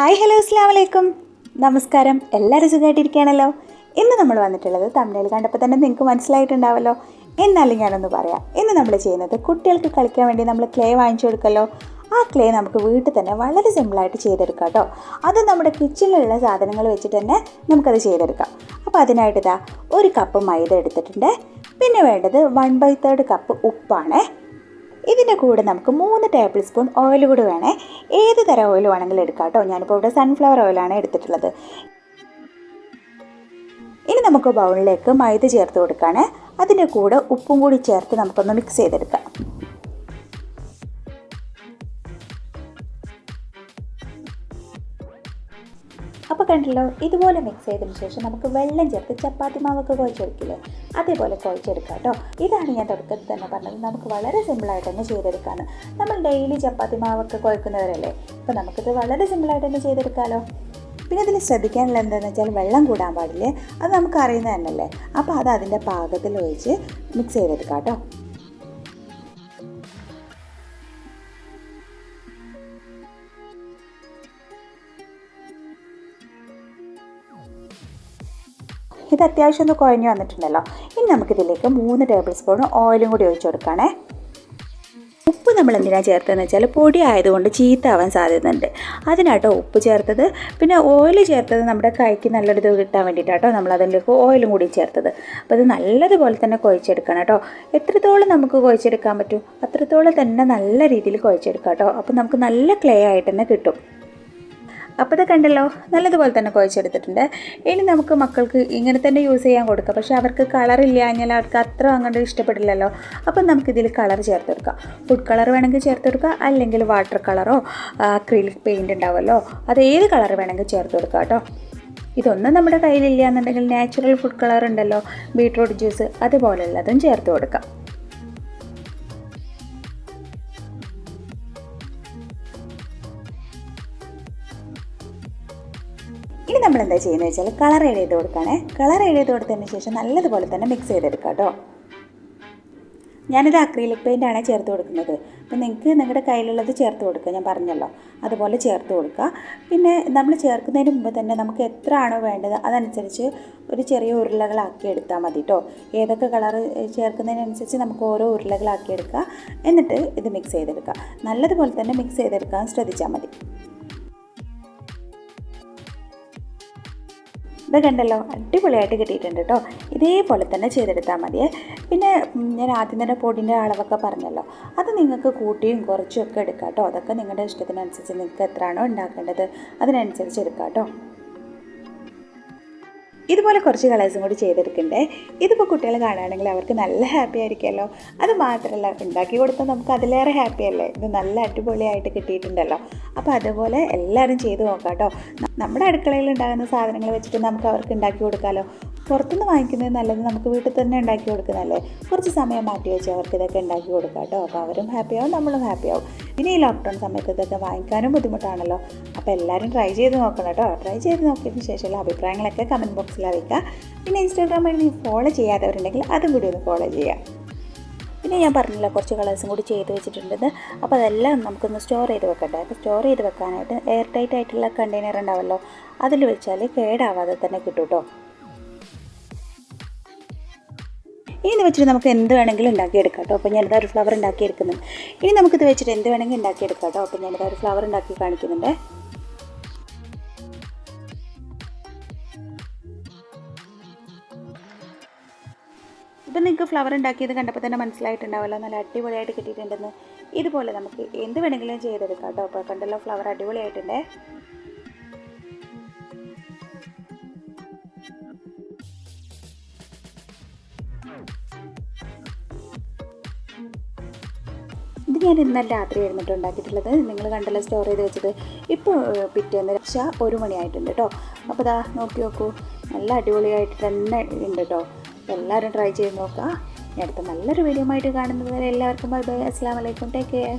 Hi hello അസ്സലാമു അലൈക്കും, നമസ്കാരം. എല്ലാവരും സുഖമായിട്ടിരിക്കുകയാണല്ലോ. ഇന്ന് നമ്മൾ വന്നിട്ടുള്ളത് തമിഴിൽ കണ്ടപ്പോൾ തന്നെ നിങ്ങൾക്ക് മനസ്സിലായിട്ടുണ്ടാവല്ലോ. എന്നാലും ഞാനൊന്ന് പറയാം. ഇന്ന് നമ്മൾ ചെയ്യുന്നത് കുട്ടികൾക്ക് കളിക്കാൻ വേണ്ടി നമ്മൾ ക്ലേ വാങ്ങിച്ചു കൊടുക്കല്ലോ. ആ ക്ലേ നമുക്ക് വീട്ടിൽ തന്നെ വളരെ സിമ്പിളായിട്ട് ചെയ്തെടുക്കാം കേട്ടോ. അത് നമ്മുടെ കിച്ചണിലുള്ള സാധനങ്ങൾ വെച്ചിട്ട് തന്നെ നമുക്കത് ചെയ്തെടുക്കാം. അപ്പോൾ അതിനായിട്ട് ഇതാ 1 കപ്പ് മൈദ എടുത്തിട്ടുണ്ട്. പിന്നെ വേണ്ടത് 1/3 കപ്പ് ഉപ്പാണ്. ഇതിൻ്റെ കൂടെ നമുക്ക് 3 ടേബിൾ സ്പൂൺ ഓയിൽ കൂടി വേണേ. ഏത് തരം ഓയിൽ വേണമെങ്കിലും എടുക്കാം കേട്ടോ. ഞാനിപ്പോൾ ഇവിടെ സൺഫ്ലവർ ഓയിലാണ് എടുത്തിട്ടുള്ളത്. ഇനി നമുക്ക് ബൗളിലേക്ക് മൈദ ചേർത്ത് കൊടുക്കുകയാണ്. അതിൻ്റെ കൂടെ ഉപ്പും കൂടി ചേർത്ത് നമുക്കൊന്ന് മിക്സ് ചെയ്തെടുക്കാം. അപ്പോൾ കണ്ടല്ലോ, ഇതുപോലെ മിക്സ് ചെയ്തതിന് ശേഷം നമുക്ക് വെള്ളം ചേർത്ത് ചപ്പാത്തി മാവൊക്കെ കുഴച്ചെടുക്കില്ലേ, അതേപോലെ കുഴച്ചെടുക്കാം കേട്ടോ. ഇതാണ് ഞാൻ തുടക്കത്തിൽ തന്നെ പറഞ്ഞത്, നമുക്ക് വളരെ സിമ്പിളായിട്ട് തന്നെ ചെയ്തെടുക്കാമെന്ന്. നമ്മൾ ഡെയിലി ചപ്പാത്തി മാവൊക്കെ കുഴക്കുന്നവരല്ലേ, അപ്പോൾ നമുക്കിത് വളരെ സിമ്പിളായിട്ട് തന്നെ ചെയ്തെടുക്കാമല്ലോ. പിന്നെ ഇതിൽ ശ്രദ്ധിക്കാനുള്ള എന്താണെന്ന് വെച്ചാൽ വെള്ളം കൂടാൻ പാടില്ലേ, അത് നമുക്ക് അറിയുന്നത് തന്നെയല്ലേ. അപ്പോൾ അത് അതിൻ്റെ പാകത്തിൽ ഒഴിച്ച് മിക്സ് ചെയ്തെടുക്കാം കേട്ടോ. ഇത് അത്യാവശ്യം ഒന്ന് കുഴഞ്ഞു വന്നിട്ടുണ്ടല്ലോ. ഇനി നമുക്കിതിലേക്ക് 3 ടേബിൾ സ്പൂൺ ഓയിലും കൂടി ഒഴിച്ചു കൊടുക്കുകയാണേ. ഉപ്പ് നമ്മൾ എന്തിനാണ് ചേർത്തതെന്ന് വെച്ചാൽ പൊടി ആയതുകൊണ്ട് ചീത്താവാൻ സാധ്യതയുണ്ട്, അതിനാട്ടോ ഉപ്പ് ചേർത്തത്. പിന്നെ ഓയിൽ ചേർത്തത് നമ്മുടെ കൈക്ക് നല്ലൊരു ഇത് കിട്ടാൻ വേണ്ടിയിട്ടാട്ടോ നമ്മൾ അതിലേക്ക് ഓയിലും കൂടി ചേർത്തത്. അപ്പോൾ ഇത് നല്ലതുപോലെ തന്നെ കുഴച്ചെടുക്കണം കേട്ടോ. എത്രത്തോളം നമുക്ക് കുഴച്ചെടുക്കാൻ പറ്റും അത്രത്തോളം തന്നെ നല്ല രീതിയിൽ കുഴച്ചെടുക്കാം കേട്ടോ. അപ്പോൾ നമുക്ക് നല്ല ക്ലേ ആയിട്ട് തന്നെ കിട്ടും. അപ്പോൾ ഇത് കണ്ടല്ലോ, നല്ലതുപോലെ തന്നെ കുഴച്ചെടുത്തിട്ടുണ്ട്. ഇനി നമുക്ക് മക്കൾക്ക് ഇങ്ങനെ തന്നെ യൂസ് ചെയ്യാൻ കൊടുക്കാം. പക്ഷേ അവർക്ക് കളറില്ല കഴിഞ്ഞാൽ അവർക്ക് അത്ര അങ്ങോട്ട് ഇഷ്ടപ്പെടില്ലല്ലോ. അപ്പം നമുക്കിതിൽ കളർ ചേർത്ത് കൊടുക്കാം. ഫുഡ് കളർ വേണമെങ്കിൽ ചേർത്ത് കൊടുക്കുക, അല്ലെങ്കിൽ വാട്ടർ കളറോ അക്രിലിക് പെയിൻറ്റ് ഉണ്ടാവുമല്ലോ, അത് ഏത് കളർ വേണമെങ്കിൽ ചേർത്ത് കൊടുക്കാം കേട്ടോ. ഇതൊന്നും നമ്മുടെ കയ്യിലില്ല എന്നുണ്ടെങ്കിൽ നാച്ചുറൽ ഫുഡ് കളർ ഉണ്ടല്ലോ, ബീട്രൂട്ട് ജ്യൂസ്, അതുപോലെയുള്ളതും ചേർത്ത് കൊടുക്കാം. ഇനി നമ്മൾ എന്താ ചെയ്യുന്നത് വെച്ചാൽ കളർ ആഡ് ചെയ്ത് കൊടുക്കുകയാണേ. കളർ ആഡ് ചെയ്ത് കൊടുത്തതിന് ശേഷം നല്ലതുപോലെ തന്നെ മിക്സ് ചെയ്തെടുക്കാം കേട്ടോ. ഞാനിത് അക്രിലിക് പെയിൻ്റാണ് ചേർത്ത് കൊടുക്കുന്നത്. അപ്പോൾ നിങ്ങൾക്ക് നിങ്ങളുടെ കയ്യിലുള്ളത് ചേർത്ത് കൊടുക്കുക, ഞാൻ പറഞ്ഞല്ലോ, അതുപോലെ ചേർത്ത് കൊടുക്കുക. പിന്നെ നമ്മൾ ചേർക്കുന്നതിന് മുമ്പ് തന്നെ നമുക്ക് എത്ര ആണോ വേണ്ടത് അതനുസരിച്ച് ഒരു ചെറിയ ഉരുളകളാക്കി എടുത്താൽ മതി കേട്ടോ. ഏതൊക്കെ കളർ ചേർക്കുന്നതിനനുസരിച്ച് നമുക്ക് ഓരോ ഉരുളകളാക്കി എടുക്കുക. എന്നിട്ട് ഇത് മിക്സ് ചെയ്തെടുക്കുക. നല്ലതുപോലെ തന്നെ മിക്സ് ചെയ്തെടുക്കാൻ ശ്രദ്ധിച്ചാൽ മതി. ഇത് കണ്ടല്ലോ, അടിപൊളിയായിട്ട് കിട്ടിയിട്ടുണ്ട് കേട്ടോ. ഇതേപോലെ തന്നെ ചെയ്തെടുത്താൽ മതിയേ. പിന്നെ ഞാൻ ആദ്യം തന്നെ പൊടിൻ്റെ അളവൊക്കെ പറഞ്ഞല്ലോ, അത് നിങ്ങൾക്ക് കൂട്ടിയും കുറച്ചും ഒക്കെ എടുക്കാം കേട്ടോ. അതൊക്കെ നിങ്ങളുടെ ഇഷ്ടത്തിനനുസരിച്ച് നിങ്ങൾക്ക് എത്രയാണോ ഉണ്ടാക്കേണ്ടത് അതിനനുസരിച്ച് എടുക്കാം കേട്ടോ. ഇതുപോലെ കുറച്ച് കളേഴ്സും കൂടി ചെയ്തെടുക്കണ്ടേ. ഇതിപ്പോൾ കുട്ടികൾ കാണുകയാണെങ്കിൽ അവർക്ക് നല്ല ഹാപ്പി ആയിരിക്കുമല്ലോ. അത് മാത്രമല്ല, ഉണ്ടാക്കി കൊടുത്താൽ നമുക്ക് അതിലേറെ ഹാപ്പി അല്ലേ. ഇത് നല്ല അടിപൊളിയായിട്ട് കിട്ടിയിട്ടുണ്ടല്ലോ. അപ്പോൾ അതുപോലെ എല്ലാവരും ചെയ്ത് നോക്കാം കേട്ടോ. നമ്മുടെ അടുക്കളയിൽ ഉണ്ടാകുന്ന സാധനങ്ങൾ വെച്ചിട്ട് നമുക്ക് അവർക്ക് ഉണ്ടാക്കി കൊടുക്കാമല്ലോ. പുറത്തുനിന്ന് വാങ്ങിക്കുന്നത് നല്ലത്, നമുക്ക് വീട്ടിൽ തന്നെ ഉണ്ടാക്കി കൊടുക്കുന്നതല്ലേ. കുറച്ച് സമയം മാറ്റി വെച്ച് അവർക്ക് ഇതൊക്കെ ഉണ്ടാക്കി കൊടുക്കാം കേട്ടോ. അപ്പോൾ അവരും ഹാപ്പിയാവും, നമ്മളും ഹാപ്പിയാവും. പിന്നെ ഈ ലോക്ക്ഡൗൺ സമയത്ത് ഇതൊക്കെ വാങ്ങിക്കാനും ബുദ്ധിമുട്ടാണല്ലോ. അപ്പോൾ എല്ലാവരും ട്രൈ ചെയ്ത് നോക്കണം കേട്ടോ. ട്രൈ ചെയ്ത് നോക്കിയതിന് ശേഷമുള്ള അഭിപ്രായങ്ങളൊക്കെ കമൻറ്റ് ബോക്സിൽ അറിയിക്കുക. പിന്നെ ഇൻസ്റ്റാഗ്രാം വഴി ഫോളോ ചെയ്യാത്തവരുണ്ടെങ്കിൽ അതും കൂടി ഒന്ന് ഫോളോ ചെയ്യുക. പിന്നെ ഞാൻ പറഞ്ഞില്ല, കുറച്ച് കളേഴ്സും കൂടി ചെയ്ത് വെച്ചിട്ടുണ്ടെന്ന്. അപ്പോൾ അതെല്ലാം നമുക്കൊന്ന് സ്റ്റോർ ചെയ്ത് വെക്കണ്ടേ. അപ്പോൾ സ്റ്റോർ ചെയ്ത് വെക്കാനായിട്ട് എയർ ടൈറ്റ് ആയിട്ടുള്ള കണ്ടെയ്നർ ഉണ്ടാവുമല്ലോ, അതിൽ വെച്ചാൽ കേടാവാതെ തന്നെ കിട്ടും കേട്ടോ. ഇനി വെച്ചിട്ട് നമുക്ക് എന്ത് വേണമെങ്കിലും ഉണ്ടാക്കിയെടുക്കാം കേട്ടോ. അപ്പോൾ ഞാനിതാ ഒരു ഫ്ലവർ ഉണ്ടാക്കിയെടുക്കുന്നുണ്ട്. ഇനി നമുക്കിത് വെച്ചിട്ട് എന്ത് വേണമെങ്കിലും ഉണ്ടാക്കിയെടുക്കാം കേട്ടോ. അപ്പോൾ ഞാനിതാ ഒരു ഫ്ലവർ ഉണ്ടാക്കി കാണിക്കുന്നുണ്ട്. ഇപ്പം നിങ്ങൾക്ക് ഫ്ലവർ ഉണ്ടാക്കിയത് കണ്ടപ്പോൾ തന്നെ മനസ്സിലായിട്ടുണ്ടാവുമല്ലോ, നല്ല അടിപൊളിയായിട്ട് കിട്ടിയിട്ടുണ്ടെന്ന്. ഇതുപോലെ നമുക്ക് എന്ത് വേണമെങ്കിലും ചെയ്തെടുക്കാം കേട്ടോ. അപ്പോൾ കണ്ടല്ലോ, ഫ്ലവർ അടിപൊളിയായിട്ടുണ്ടേ. ഇത് ഞാൻ ഇന്നലെ രാത്രി ആയിരുന്നിട്ട് ഉണ്ടാക്കിയിട്ടുള്ളത്. നിങ്ങൾ കണ്ടല്ലോ സ്റ്റോർ ചെയ്ത് വെച്ചത്. ഇപ്പോൾ പിറ്റേന്ന് 1 മണിയായിട്ടുണ്ട് കേട്ടോ. അപ്പോൾ ഇതാ നോക്കി നോക്കൂ, നല്ല അടിപൊളിയായിട്ട് തന്നെ ഉണ്ട് കേട്ടോ. എല്ലാവരും ട്രൈ ചെയ്ത് നോക്കുക. അടുത്ത നല്ലൊരു വീഡിയോ ആയിട്ട് കാണുന്നത് വരെ എല്ലാവർക്കും ബൈ ബൈ, അസ്സലാമു അലൈക്കും, ടേക്ക് കെയർ.